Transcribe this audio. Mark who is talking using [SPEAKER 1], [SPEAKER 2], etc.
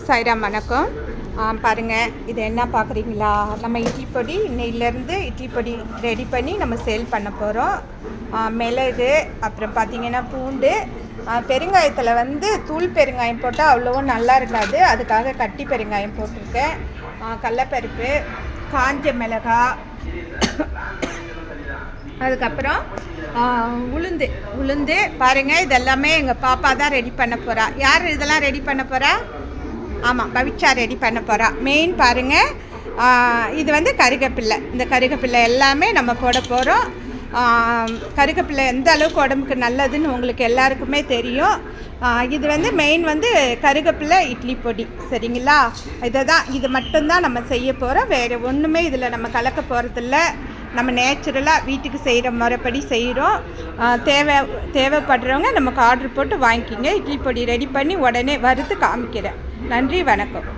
[SPEAKER 1] சாய்ராம் வணக்கம். பாருங்கள், இது என்ன பார்க்குறீங்களா? நம்ம இட்லி பொடி இன்னையிலேருந்து இட்லி பொடி ரெடி பண்ணி நம்ம சேல் பண்ண போகிறோம். மிளகு, அப்புறம் பார்த்திங்கன்னா பூண்டு, பெருங்காயத்தில் வந்து தூள் பெருங்காயம் போட்டால் அவ்வளோவும் நல்லா இருக்காது, அதுக்காக கட்டி பெருங்காயம் போட்டிருக்கேன். கடலப்பருப்பு, காஞ்ச மிளகா, அதுக்கப்புறம் உளுந்து பாருங்கள். இதெல்லாமே எங்கள் பாப்பா தான் ரெடி பண்ண போகிறா. யார் இதெல்லாம் ரெடி பண்ண போகிறா? ஆமாம், பவிச்சா ரெடி பண்ண போகிறா. மெயின் பாருங்கள், இது வந்து கருகப்பில்லை. இந்த கருகப்பில்லை எல்லாமே நம்ம போட போகிறோம். கருகப்பில்லை எந்த அளவுக்கு உடம்புக்கு நல்லதுன்னு உங்களுக்கு எல்லாருக்குமே தெரியும். இது வந்து மெயின் வந்து கருகப்பில்லை இட்லி பொடி, சரிங்களா? இது மட்டும்தான் நம்ம செய்ய போகிறோம். வேறு ஒன்றுமே இதில் நம்ம கலக்க போகிறதில்ல. நம்ம நேச்சுரலாக வீட்டுக்கு செய்கிற முறைப்படி செய்கிறோம். தேவைப்படுறவங்க நமக்கு ஆர்டர் போட்டு வாங்கிக்கிங்க. இட்லி பொடி ரெடி பண்ணி உடனே வறுத்து காமிக்கிறேன். நன்றி, வணக்கம்.